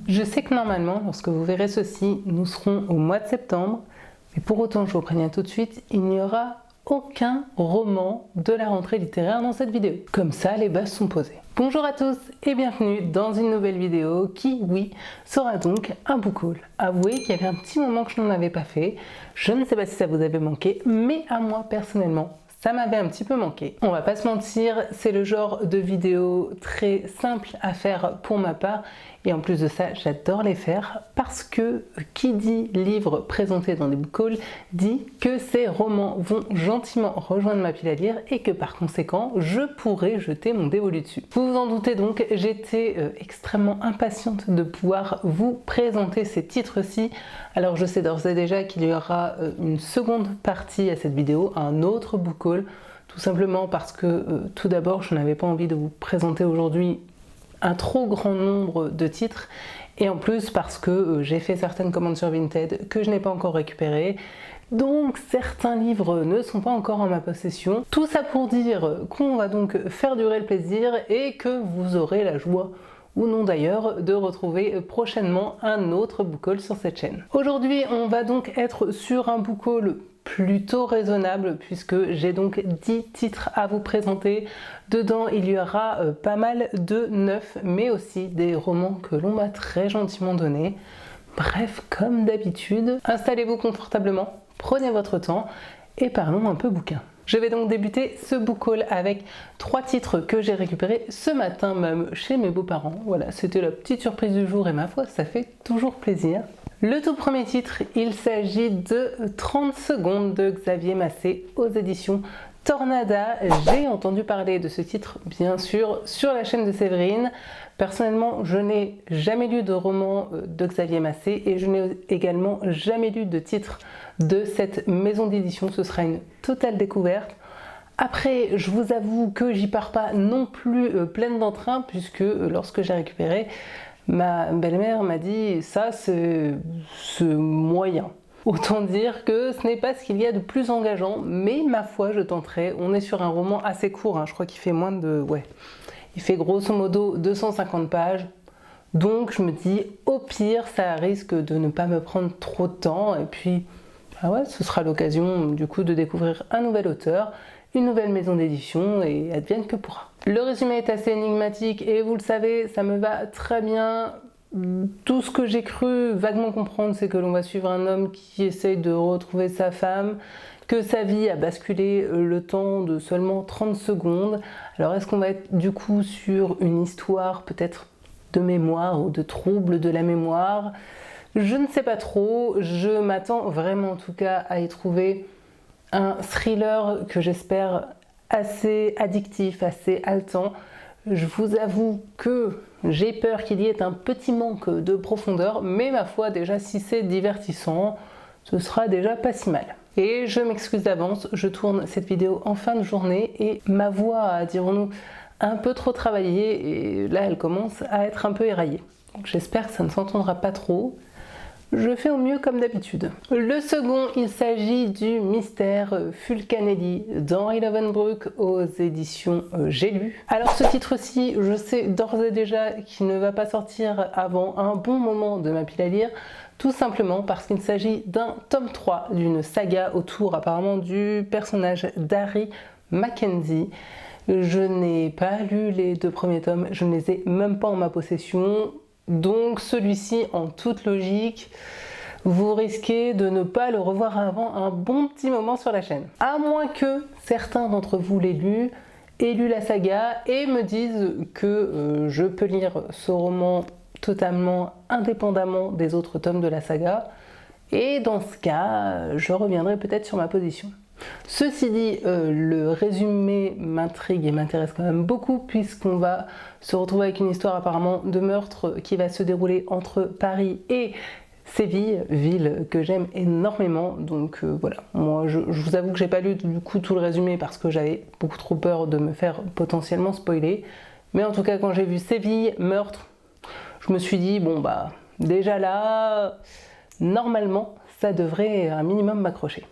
Je sais que normalement, lorsque vous verrez ceci, nous serons au mois de septembre, mais pour autant, je vous préviens tout de suite, il n'y aura aucun roman de la rentrée littéraire dans cette vidéo. Comme ça, les bases sont posées. Bonjour à tous et bienvenue dans une nouvelle vidéo qui, oui, sera donc un book haul. Avouez qu'il y avait un petit moment que je n'en avais pas fait. Je ne sais pas si ça vous avait manqué, mais à moi personnellement, ça m'avait un petit peu manqué. On va pas se mentir, c'est le genre de vidéo très simple à faire pour ma part. Et en plus de ça, j'adore les faire parce que qui dit livre présenté dans des book hauls dit que ces romans vont gentiment rejoindre ma pile à lire et que par conséquent, je pourrai jeter mon dévolu dessus. Vous vous en doutez donc, j'étais extrêmement impatiente de pouvoir vous présenter ces titres-ci. Alors je sais d'ores et déjà qu'il y aura une seconde partie à cette vidéo, un autre book haul, tout simplement parce que tout d'abord, je n'avais pas envie de vous présenter aujourd'hui un trop grand nombre de titres et en plus parce que j'ai fait certaines commandes sur Vinted que je n'ai pas encore récupérées, donc certains livres ne sont pas encore en ma possession. Tout ça pour dire qu'on va donc faire durer le plaisir et que vous aurez la joie ou non d'ailleurs de retrouver prochainement un autre book haul sur cette chaîne. Aujourd'hui on va donc être sur un book haul plutôt raisonnable puisque j'ai donc 10 titres à vous présenter. Dedans il y aura pas mal de neufs mais aussi des romans que l'on m'a très gentiment donnés. Bref, comme d'habitude, installez-vous confortablement, prenez votre temps et parlons un peu bouquin. Je vais donc débuter ce book haul avec 3 titres que j'ai récupérés ce matin même chez mes beaux-parents. Voilà, c'était la petite surprise du jour et ma foi, ça fait toujours plaisir. Le tout premier titre, il s'agit de 30 secondes de Xavier Massé aux éditions Tornada. J'ai entendu parler de ce titre, bien sûr, sur la chaîne de Séverine. Personnellement, je n'ai jamais lu de roman de Xavier Massé et je n'ai également jamais lu de titre de cette maison d'édition. Ce sera une totale découverte. Après, je vous avoue que j'y pars pas non plus pleine d'entrain puisque lorsque j'ai récupéré, ma belle-mère m'a dit ça c'est moyen. Autant dire que ce n'est pas ce qu'il y a de plus engageant, mais ma foi je tenterai. On est sur un roman assez court, hein. Je crois qu'il fait moins de... ouais, il fait grosso modo 250 pages. Donc je me dis au pire ça risque de ne pas me prendre trop de temps et puis ah ouais, ce sera l'occasion du coup de découvrir un nouvel auteur, une nouvelle maison d'édition et advienne que pourra. Le résumé est assez énigmatique et vous le savez, ça me va très bien. Tout ce que j'ai cru vaguement comprendre, c'est que l'on va suivre un homme qui essaye de retrouver sa femme, que sa vie a basculé le temps de seulement 30 secondes. Alors est-ce qu'on va être du coup sur une histoire peut-être de mémoire ou de trouble de la mémoire? Je ne sais pas trop, je m'attends vraiment en tout cas à y trouver un thriller que j'espère assez addictif, assez haletant. Je vous avoue que j'ai peur qu'il y ait un petit manque de profondeur, mais ma foi déjà si c'est divertissant, ce sera déjà pas si mal. Et je m'excuse d'avance, je tourne cette vidéo en fin de journée et ma voix a, dirons-nous, un peu trop travaillé et là elle commence à être un peu éraillée. Donc j'espère que ça ne s'entendra pas trop. Je fais au mieux comme d'habitude. Le second, il s'agit du mystère Fulcanelli d'Henri Lovenbroek aux éditions J'ai lu. Alors ce titre-ci, je sais d'ores et déjà qu'il ne va pas sortir avant un bon moment de ma pile à lire, tout simplement parce qu'il s'agit d'un tome 3 d'une saga autour apparemment du personnage d'Harry Mackenzie. Je n'ai pas lu les 2 premiers tomes, je ne les ai même pas en ma possession. Donc celui-ci, en toute logique, vous risquez de ne pas le revoir avant un bon petit moment sur la chaîne. À moins que certains d'entre vous l'aient lu, aient lu la saga et me disent que je peux lire ce roman totalement indépendamment des autres tomes de la saga. Et dans ce cas, je reviendrai peut-être sur ma position. Ceci dit, le résumé m'intrigue et m'intéresse quand même beaucoup puisqu'on va se retrouver avec une histoire apparemment de meurtre qui va se dérouler entre Paris et Séville, ville que j'aime énormément. Donc voilà, moi je vous avoue que j'ai pas lu du coup tout le résumé parce que j'avais beaucoup trop peur de me faire potentiellement spoiler. Mais en tout cas quand j'ai vu Séville, meurtre, je me suis dit bon bah déjà là, normalement ça devrait un minimum m'accrocher.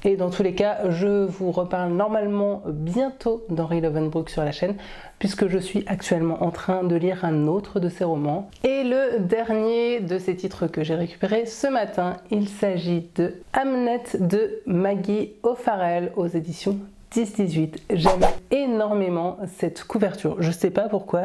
Et dans tous les cas, je vous reparle normalement bientôt d'Henri Lovenbroek sur la chaîne, puisque je suis actuellement en train de lire un autre de ses romans. Et le dernier de ces titres que j'ai récupéré ce matin, il s'agit de Hamnet de Maggie O'Farrell aux éditions 10-18. J'aime énormément cette couverture. Je sais pas pourquoi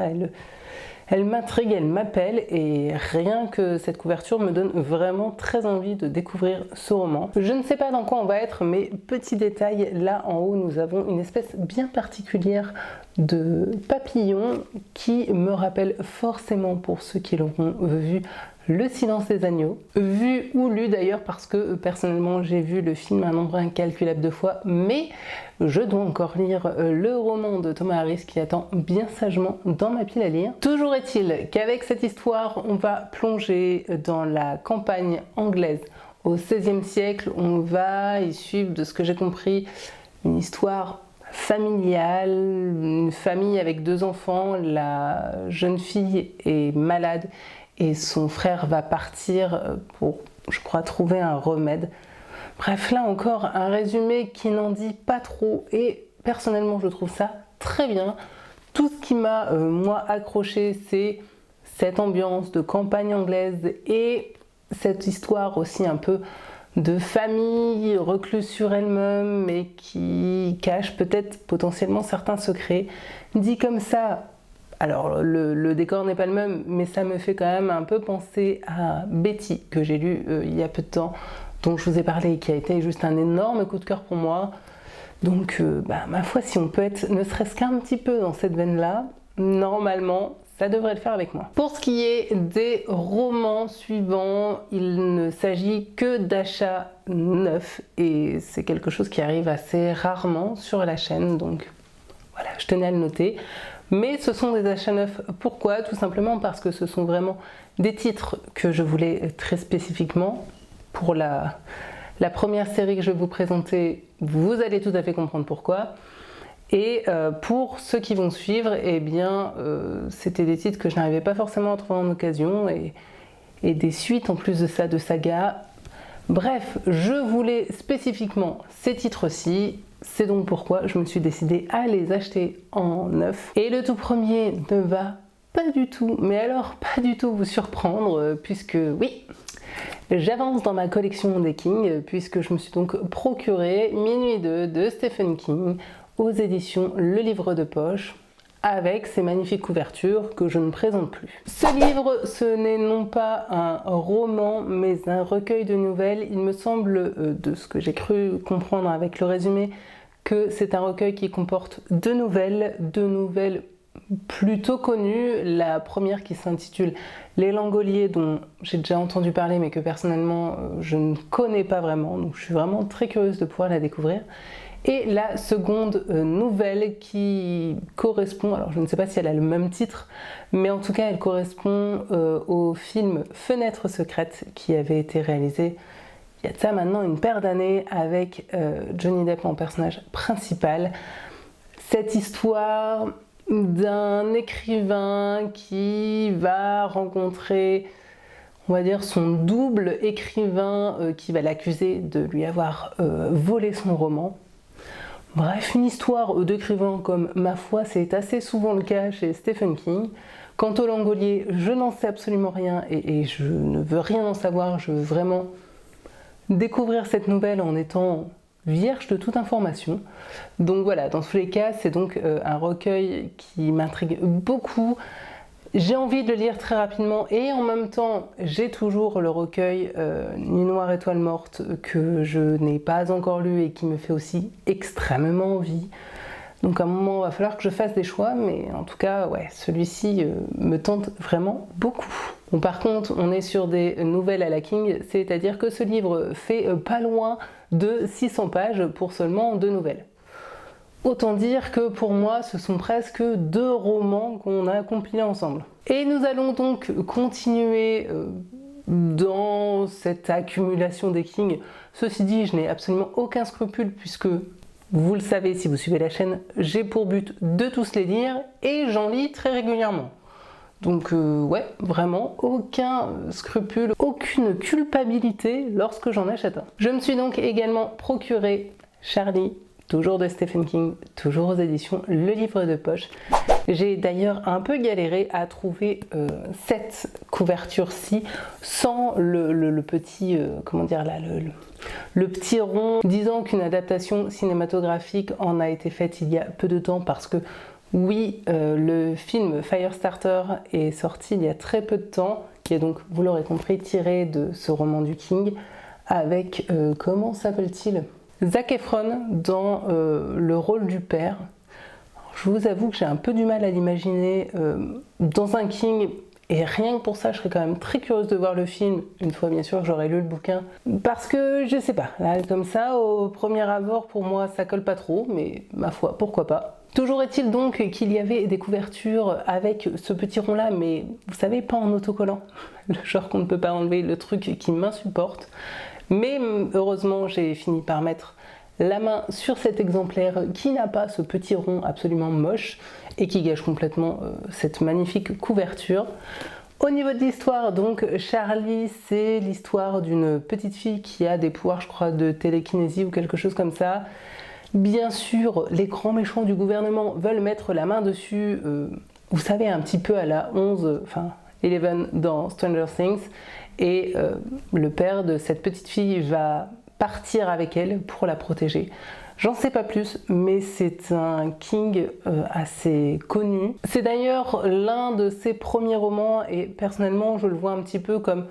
elle m'intrigue, elle m'appelle et rien que cette couverture me donne vraiment très envie de découvrir ce roman. Je ne sais pas dans quoi on va être, mais petit détail, là en haut nous avons une espèce bien particulière de papillon qui me rappelle forcément, pour ceux qui l'auront vu, Le Silence des agneaux, vu ou lu d'ailleurs, parce que personnellement j'ai vu le film un nombre incalculable de fois, mais je dois encore lire le roman de Thomas Harris qui attend bien sagement dans ma pile à lire. Toujours est-il qu'avec cette histoire, on va plonger dans la campagne anglaise au XVIe siècle. On va y suivre, de ce que j'ai compris, une histoire familiale, une famille avec 2 enfants. La jeune fille est malade et son frère va partir pour, je crois, trouver un remède. Bref, là encore, un résumé qui n'en dit pas trop et personnellement, je trouve ça très bien. Tout ce qui m'a, moi, accroché, c'est cette ambiance de campagne anglaise et cette histoire aussi un peu de famille recluse sur elle-même mais qui cache peut-être potentiellement certains secrets. Dit comme ça, alors le décor n'est pas le même, mais ça me fait quand même un peu penser à Betty, que j'ai lu il y a peu de temps, dont je vous ai parlé et qui a été juste un énorme coup de cœur pour moi. Donc ma foi, si on peut être ne serait-ce qu'un petit peu dans cette veine-là, normalement ça devrait le faire avec moi. Pour ce qui est des romans suivants, il ne s'agit que d'achats neufs et c'est quelque chose qui arrive assez rarement sur la chaîne, donc voilà, je tenais à le noter. Mais ce sont des achats neufs. Pourquoi? Tout simplement parce que ce sont vraiment des titres que je voulais très spécifiquement. Pour la première série que je vais vous présenter, vous allez tout à fait comprendre pourquoi. Et pour ceux qui vont suivre, eh bien, c'était des titres que je n'arrivais pas forcément à trouver en occasion et des suites en plus de ça, de saga. Bref, je voulais spécifiquement ces titres-ci. C'est donc pourquoi je me suis décidée à les acheter en neuf. Et le tout premier ne va pas du tout, mais alors pas du tout vous surprendre, puisque oui, j'avance dans ma collection des King, puisque je me suis donc procuré Minuit 2 de Stephen King aux éditions Le Livre de Poche, avec ces magnifiques couvertures que je ne présente plus. Ce livre, ce n'est non pas un roman, mais un recueil de nouvelles. Il me semble, de ce que j'ai cru comprendre avec le résumé, que c'est un recueil qui comporte 2 nouvelles plutôt connues. La première qui s'intitule Les Langoliers, dont j'ai déjà entendu parler, mais que personnellement je ne connais pas vraiment, donc je suis vraiment très curieuse de pouvoir la découvrir. Et la seconde nouvelle qui correspond, alors je ne sais pas si elle a le même titre, mais en tout cas elle correspond au film Fenêtre secrète qui avait été réalisé il y a de ça maintenant une paire d'années avec Johnny Depp en personnage principal. Cette histoire d'un écrivain qui va rencontrer, on va dire, son double écrivain qui va l'accuser de lui avoir volé son roman. Bref, une histoire d'écrivain comme, ma foi, c'est assez souvent le cas chez Stephen King. Quant au Langolier, je n'en sais absolument rien et je ne veux rien en savoir. Je veux vraiment découvrir cette nouvelle en étant vierge de toute information. Donc voilà, dans tous les cas, c'est donc un recueil qui m'intrigue beaucoup. J'ai envie de le lire très rapidement et en même temps, j'ai toujours le recueil Nuit noire étoile morte que je n'ai pas encore lu et qui me fait aussi extrêmement envie. Donc à un moment, il va falloir que je fasse des choix, mais en tout cas, ouais, celui-ci me tente vraiment beaucoup. Bon, par contre, on est sur des nouvelles à la King, c'est-à-dire que ce livre fait pas loin de 600 pages pour seulement 2 nouvelles. Autant dire que pour moi, ce sont presque 2 romans qu'on a compilés ensemble. Et nous allons donc continuer dans cette accumulation des King. Ceci dit, je n'ai absolument aucun scrupule puisque, vous le savez si vous suivez la chaîne, j'ai pour but de tous les lire et j'en lis très régulièrement. Donc ouais, vraiment aucun scrupule, aucune culpabilité lorsque j'en achète un. Je me suis donc également procuré Charlie, toujours de Stephen King, toujours aux éditions Le Livre de Poche. J'ai d'ailleurs un peu galéré à trouver cette couverture-ci sans le petit, comment dire là, le petit rond disant qu'une adaptation cinématographique en a été faite il y a peu de temps parce que oui, le film Firestarter est sorti il y a très peu de temps, qui est donc, vous l'aurez compris, tiré de ce roman du King, avec, comment s'appelle-t-il ? Zac Efron dans le rôle du père. Je vous avoue que j'ai un peu du mal à l'imaginer dans un King, et rien que pour ça, je serais quand même très curieuse de voir le film, une fois bien sûr que j'aurais lu le bouquin, parce que je sais pas, là comme ça, au premier abord, pour moi ça colle pas trop, mais ma foi, pourquoi pas. Toujours est-il donc qu'il y avait des couvertures avec ce petit rond là, mais vous savez, pas en autocollant, le genre qu'on ne peut pas enlever, le truc qui m'insupporte. Mais heureusement, j'ai fini par mettre la main sur cet exemplaire qui n'a pas ce petit rond absolument moche et qui gâche complètement cette magnifique couverture. Au niveau de l'histoire, donc Charlie, c'est l'histoire d'une petite fille qui a des pouvoirs, je crois, de télékinésie ou quelque chose comme ça. Bien sûr, les grands méchants du gouvernement veulent mettre la main dessus, vous savez, un petit peu à la 11 dans Stranger Things, et le père de cette petite fille va partir avec elle pour la protéger. J'en sais pas plus, mais c'est un King assez connu. C'est d'ailleurs l'un de ses premiers romans et personnellement je le vois un petit peu comme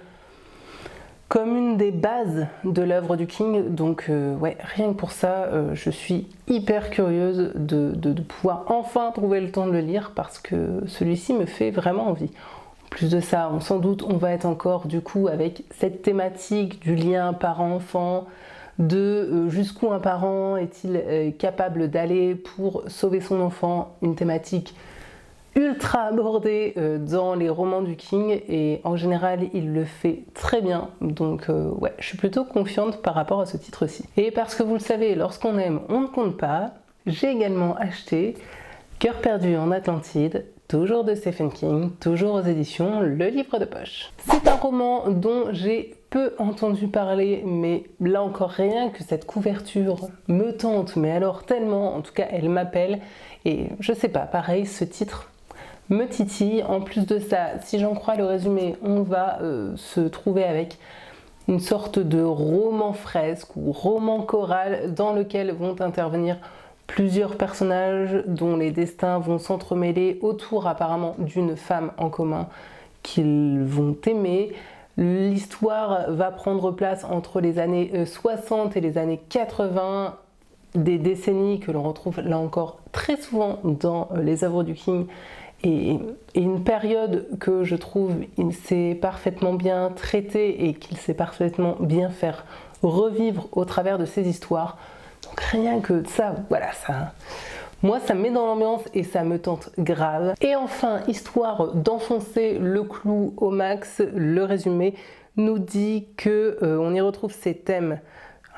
une des bases de l'œuvre du King. Donc ouais, rien que pour ça, je suis hyper curieuse de pouvoir enfin trouver le temps de le lire parce que celui-ci me fait vraiment envie. Plus de ça, sans doute, on va être encore du coup avec cette thématique du lien parent-enfant, de jusqu'où un parent est-il capable d'aller pour sauver son enfant, une thématique ultra abordée dans les romans du King et en général il le fait très bien, donc ouais, je suis plutôt confiante par rapport à ce titre-ci. Et parce que vous le savez, lorsqu'on aime, on ne compte pas, j'ai également acheté Cœur perdu en Atlantide, toujours de Stephen King, toujours aux éditions Le Livre de Poche. C'est un roman dont j'ai peu entendu parler, mais là encore rien que cette couverture me tente, mais alors tellement, en tout cas elle m'appelle, et je sais pas, pareil, ce titre me titille. En plus de ça, si j'en crois le résumé, on va se trouver avec une sorte de roman fresque ou roman choral dans lequel vont intervenir plusieurs personnages dont les destins vont s'entremêler autour apparemment d'une femme en commun qu'ils vont aimer. L'histoire va prendre place entre les années 60 et les années 80, des décennies que l'on retrouve là encore très souvent dans les œuvres du King, et une période que je trouve il sait parfaitement bien traiter et qu'il sait parfaitement bien faire revivre au travers de ses histoires. Donc rien que ça, voilà, moi ça me met dans l'ambiance et ça me tente grave. Et enfin, histoire d'enfoncer le clou au max, le résumé nous dit que on y retrouve ces thèmes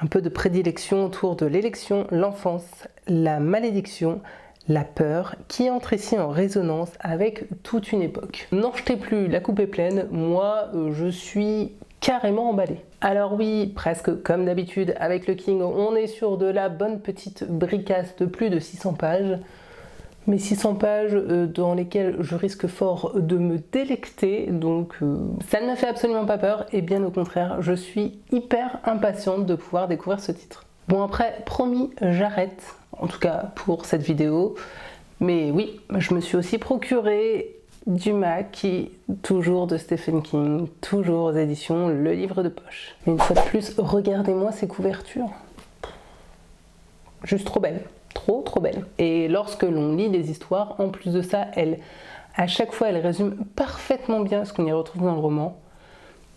un peu de prédilection autour de l'élection, l'enfance, la malédiction, la peur, qui entre ici en résonance avec toute une époque. N'en jetez plus, la coupe est pleine, moi je suis carrément emballée. Alors oui, presque comme d'habitude avec le King, on est sur de la bonne petite bricasse de plus de 600 pages. Mais 600 pages dans lesquelles je risque fort de me délecter, donc ça ne me fait absolument pas peur, et bien au contraire, je suis hyper impatiente de pouvoir découvrir ce titre. Bon après, promis, j'arrête, en tout cas pour cette vidéo, mais oui, je me suis aussi procuré du Maquis, toujours de Stephen King, toujours aux éditions Le Livre de Poche. Mais une fois de plus, regardez-moi ces couvertures. Juste trop belles. Trop belles. Et lorsque l'on lit les histoires, en plus de ça, à chaque fois, elles résument parfaitement bien ce qu'on y retrouve dans le roman.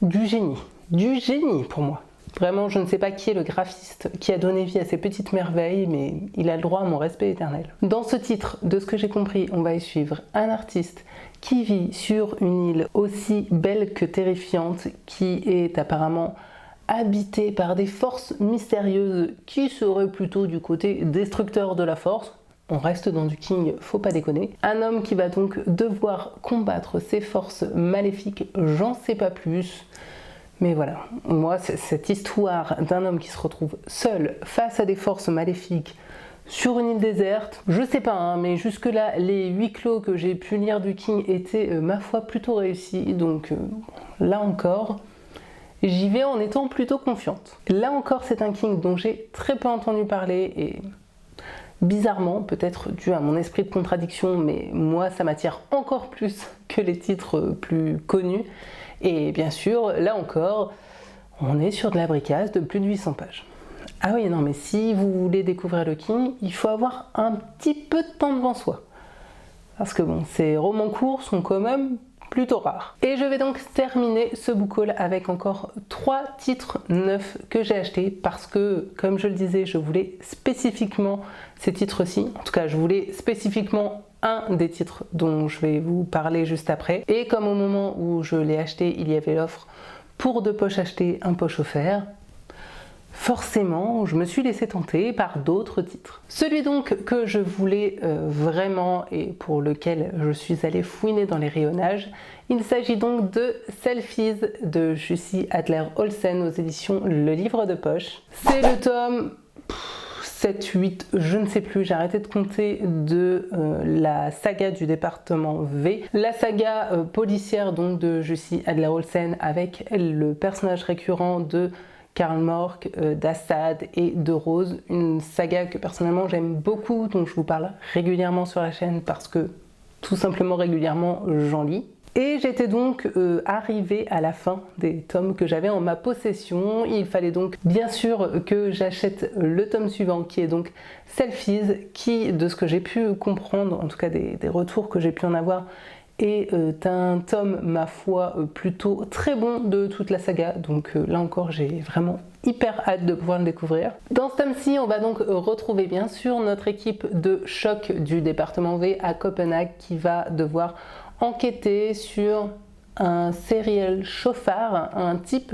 Du génie pour moi. Vraiment, je ne sais pas qui est le graphiste qui a donné vie à ces petites merveilles, mais il a le droit à mon respect éternel. Dans ce titre, de ce que j'ai compris, on va y suivre un artiste qui vit sur une île aussi belle que terrifiante, qui est apparemment habité par des forces mystérieuses qui seraient plutôt du côté destructeur de la force. on reste dans du King, faut pas déconner. Un homme qui va donc devoir combattre ses forces maléfiques, j'en sais pas plus. Mais voilà, moi, cette histoire d'un homme qui se retrouve seul face à des forces maléfiques sur une île déserte, je sais pas, hein, mais jusque-là, les huis clos que j'ai pu lire du King étaient, ma foi, plutôt réussis. Donc là encore, j'y vais en étant plutôt confiante. Là encore, c'est un King dont j'ai très peu entendu parler et bizarrement, peut-être dû à mon esprit de contradiction, mais moi, ça m'attire encore plus que les titres plus connus. Et bien sûr, là encore, on est sur de la bricasse de plus de 800 pages. Ah oui, non, mais si vous voulez découvrir le King, il faut avoir un petit peu de temps devant soi. Parce que bon, ces romans courts sont quand même plutôt rares. Et je vais donc terminer ce book haul avec encore 3 titres neufs que j'ai achetés parce que, comme je le disais, je voulais spécifiquement ces titres-ci. En tout cas, je voulais spécifiquement un des titres dont je vais vous parler juste après. Et comme au moment où je l'ai acheté, il y avait l'offre pour 2 poches achetées, 1 poche offert, forcément, je me suis laissé tenter par d'autres titres. Celui donc que je voulais vraiment et pour lequel je suis allée fouiner dans les rayonnages, il s'agit donc de Selfies de Jussi Adler-Olsen aux éditions Le Livre de Poche. C'est le tome 7, 8, je ne sais plus, j'ai arrêté de compter de la saga du département V. La saga policière donc de Jussi Adler-Olsen avec le personnage récurrent de Karl Mork, d'Assad et de Rose, une saga que personnellement j'aime beaucoup, dont je vous parle régulièrement sur la chaîne parce que tout simplement régulièrement j'en lis. Et j'étais donc arrivée à la fin des tomes que j'avais en ma possession. Il fallait donc bien sûr que j'achète le tome suivant qui est donc Selfies, qui de ce que j'ai pu comprendre, en tout cas des retours que j'ai pu en avoir, est un tome, ma foi, plutôt très bon de toute la saga. Donc là encore, j'ai vraiment hyper hâte de pouvoir le découvrir. Dans ce tome-ci, on va donc retrouver bien sûr notre équipe de choc du département V à Copenhague qui va devoir enquêter sur un serial chauffard, un type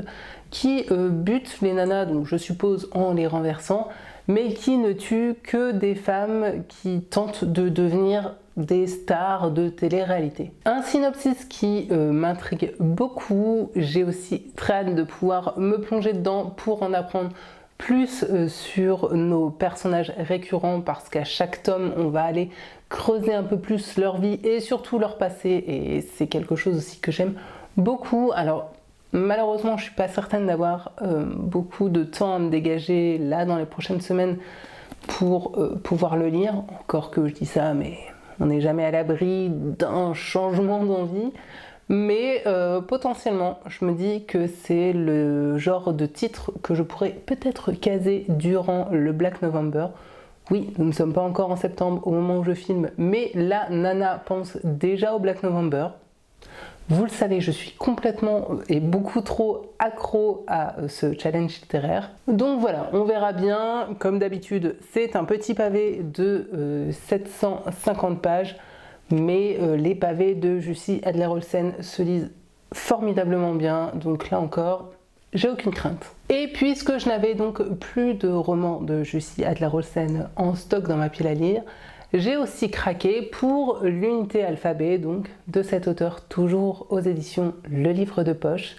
qui bute les nanas, donc je suppose en les renversant, mais qui ne tue que des femmes qui tentent de devenir des stars de télé-réalité. Un synopsis qui m'intrigue beaucoup. J'ai aussi très hâte de pouvoir me plonger dedans pour en apprendre plus sur nos personnages récurrents parce qu'à chaque tome on va aller creuser un peu plus leur vie et surtout leur passé et c'est quelque chose aussi que j'aime beaucoup. Alors malheureusement je suis pas certaine d'avoir beaucoup de temps à me dégager là dans les prochaines semaines pour pouvoir le lire, encore que je dis ça mais on n'est jamais à l'abri d'un changement d'envie. Mais potentiellement, je me dis que c'est le genre de titre que je pourrais peut-être caser durant le Black November. Oui, nous ne sommes pas encore en septembre au moment où je filme, mais là, Nana pense déjà au Black November. Vous le savez, je suis complètement et beaucoup trop accro à ce challenge littéraire. Donc voilà, on verra bien. Comme d'habitude, c'est un petit pavé de 750 pages. Mais les pavés de Jussi Adler-Olsen se lisent formidablement bien, donc là encore, j'ai aucune crainte. Et puisque je n'avais donc plus de romans de Jussi Adler-Olsen en stock dans ma pile à lire, j'ai aussi craqué pour l'unité alphabet donc de cet auteur, toujours aux éditions Le Livre de Poche.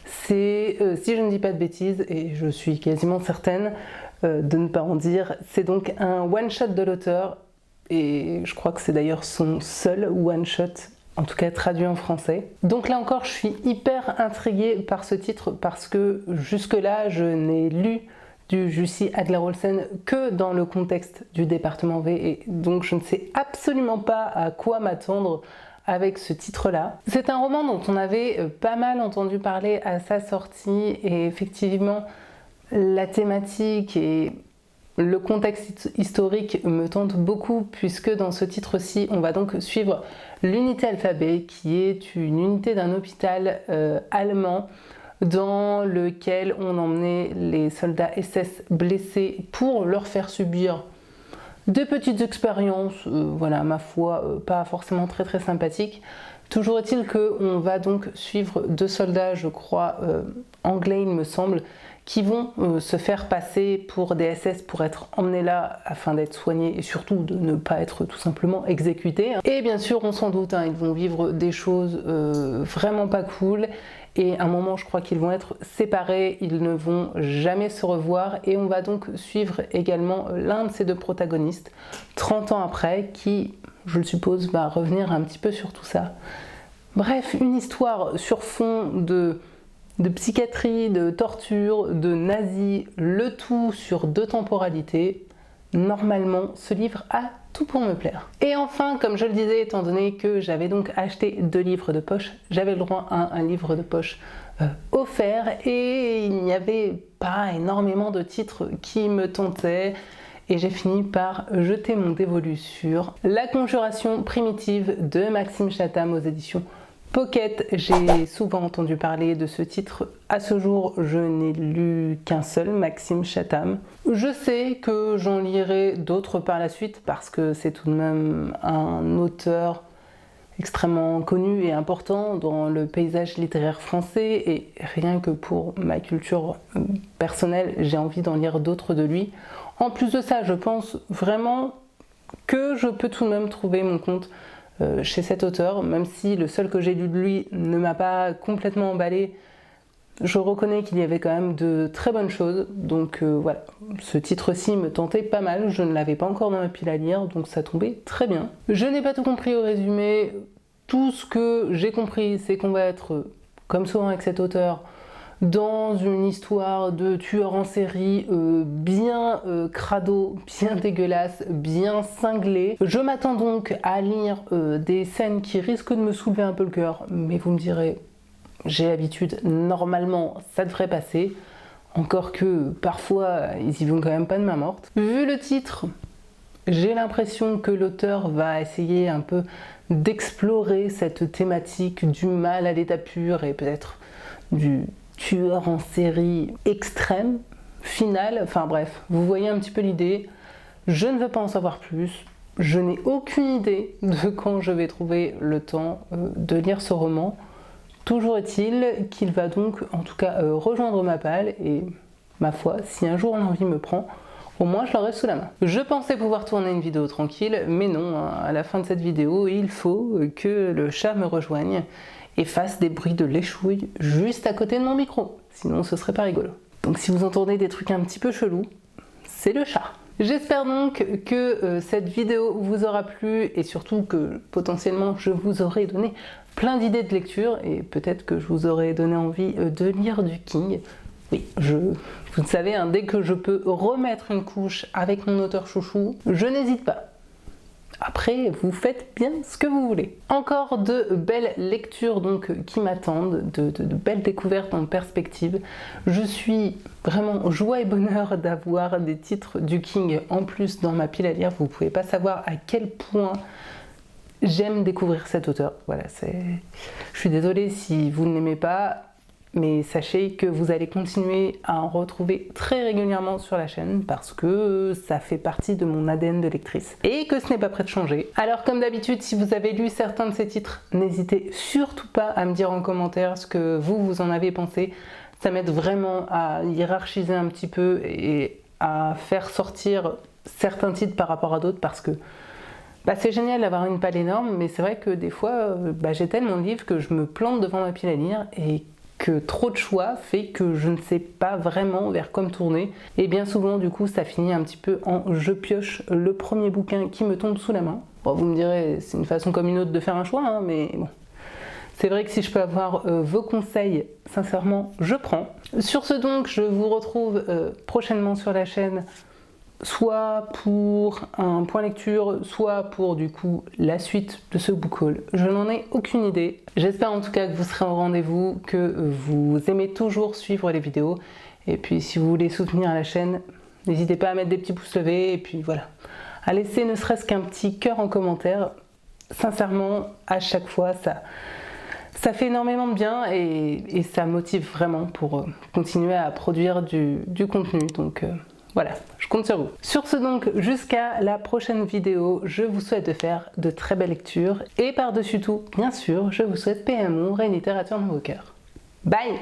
C'est, si je ne dis pas de bêtises, et je suis quasiment certaine de ne pas en dire, c'est donc un one-shot de l'auteur. Et je crois que c'est d'ailleurs son seul one-shot, en tout cas traduit en français. Donc là encore, je suis hyper intriguée par ce titre parce que jusque-là, je n'ai lu du Jussi Adler-Olsen que dans le contexte du département V et donc je ne sais absolument pas à quoi m'attendre avec ce titre-là. C'est un roman dont on avait pas mal entendu parler à sa sortie et effectivement, la thématique et le contexte historique me tente beaucoup puisque dans ce titre-ci, on va donc suivre l'unité alphabet qui est une unité d'un hôpital allemand dans lequel on emmenait les soldats SS blessés pour leur faire subir des petites expériences, voilà, ma foi, pas forcément très sympathiques. Toujours est-il qu'on va donc suivre 2 soldats, je crois, anglais il me semble, qui vont se faire passer pour des SS pour être emmenés là afin d'être soignés et surtout de ne pas être tout simplement exécutés. Et bien sûr, on s'en doute, ils vont vivre des choses vraiment pas cool. Et à un moment, je crois qu'ils vont être séparés, ils ne vont jamais se revoir. Et on va donc suivre également l'un de ces deux protagonistes, 30 ans après, qui, je le suppose, va revenir un petit peu sur tout ça. Bref, une histoire sur fond de psychiatrie, de torture, de nazis, le tout sur 2 temporalités. Normalement, ce livre a tout pour me plaire. Et enfin, comme je le disais, étant donné que j'avais donc acheté 2 livres de poche, j'avais le droit à un livre de poche offert et il n'y avait pas énormément de titres qui me tentaient. Et j'ai fini par jeter mon dévolu sur La Conjuration primitive de Maxime Chatham aux éditions Pocket. J'ai souvent entendu parler de ce titre. À ce jour, je n'ai lu qu'un seul, Maxime Chatham. Je sais que j'en lirai d'autres par la suite parce que c'est tout de même un auteur extrêmement connu et important dans le paysage littéraire français et rien que pour ma culture personnelle, j'ai envie d'en lire d'autres de lui. En plus de ça, je pense vraiment que je peux tout de même trouver mon compte chez cet auteur, même si le seul que j'ai lu de lui ne m'a pas complètement emballé. Je reconnais qu'il y avait quand même de très bonnes choses, donc voilà, ce titre-ci me tentait pas mal, je ne l'avais pas encore dans ma pile à lire, donc ça tombait très bien. Je n'ai pas tout compris au résumé, tout ce que j'ai compris c'est qu'on va être, comme souvent avec cet auteur, dans une histoire de tueur en série bien crado, bien dégueulasse, bien cinglé. Je m'attends donc à lire des scènes qui risquent de me soulever un peu le cœur, mais vous me direz, j'ai l'habitude, normalement ça devrait passer, encore que parfois ils y vont quand même pas de main morte. Vu le titre, j'ai l'impression que l'auteur va essayer un peu d'explorer cette thématique du mal à l'état pur et peut-être du tueur en série extrême, final, enfin bref, vous voyez un petit peu l'idée. Je ne veux pas en savoir plus, je n'ai aucune idée de quand je vais trouver le temps de lire ce roman. Toujours est-il qu'il va donc en tout cas rejoindre ma palle et ma foi, si un jour l'envie me prend, au moins je l'aurai sous la main. Je pensais pouvoir tourner une vidéo tranquille, mais non, à la fin de cette vidéo, il faut que le chat me rejoigne et fasse des bruits de l'échouille juste à côté de mon micro, sinon ce serait pas rigolo. Donc si vous entendez des trucs un petit peu chelous, c'est le chat. J'espère donc que cette vidéo vous aura plu et surtout que potentiellement je vous aurai donné plein d'idées de lecture et peut-être que je vous aurai donné envie de lire du King. Oui, vous le savez, dès que je peux remettre une couche avec mon auteur chouchou, je n'hésite pas. Après, vous faites bien ce que vous voulez. Encore de belles lectures donc qui m'attendent, de belles découvertes en perspective. Je suis vraiment joie et bonheur d'avoir des titres du King en plus dans ma pile à lire. Vous ne pouvez pas savoir à quel point j'aime découvrir cet auteur. Voilà, je suis désolée si vous ne l'aimez pas. Mais sachez que vous allez continuer à en retrouver très régulièrement sur la chaîne parce que ça fait partie de mon ADN de lectrice et que ce n'est pas prêt de changer. Alors comme d'habitude, si vous avez lu certains de ces titres, n'hésitez surtout pas à me dire en commentaire ce que vous en avez pensé. Ça m'aide vraiment à hiérarchiser un petit peu et à faire sortir certains titres par rapport à d'autres parce que c'est génial d'avoir une palle énorme, mais c'est vrai que des fois, j'ai tellement de livres que je me plante devant ma pile à lire et que trop de choix fait que je ne sais pas vraiment vers quoi me tourner et bien souvent du coup ça finit un petit peu en je pioche le premier bouquin qui me tombe sous la main. Bon, vous me direz c'est une façon comme une autre de faire un choix mais bon, c'est vrai que si je peux avoir vos conseils, sincèrement je prends. Sur ce donc je vous retrouve prochainement sur la chaîne, soit pour un point lecture, soit pour du coup la suite de ce book haul. Je n'en ai aucune idée. J'espère en tout cas que vous serez au rendez-vous, que vous aimez toujours suivre les vidéos. Et puis si vous voulez soutenir la chaîne, n'hésitez pas à mettre des petits pouces levés et puis voilà. À laisser ne serait-ce qu'un petit cœur en commentaire. Sincèrement, à chaque fois, ça fait énormément de bien et ça motive vraiment pour continuer à produire du contenu. Donc voilà, je compte sur vous. Sur ce donc, jusqu'à la prochaine vidéo, je vous souhaite de faire de très belles lectures et par-dessus tout, bien sûr, je vous souhaite paix et amour et littérature dans vos cœurs. Bye!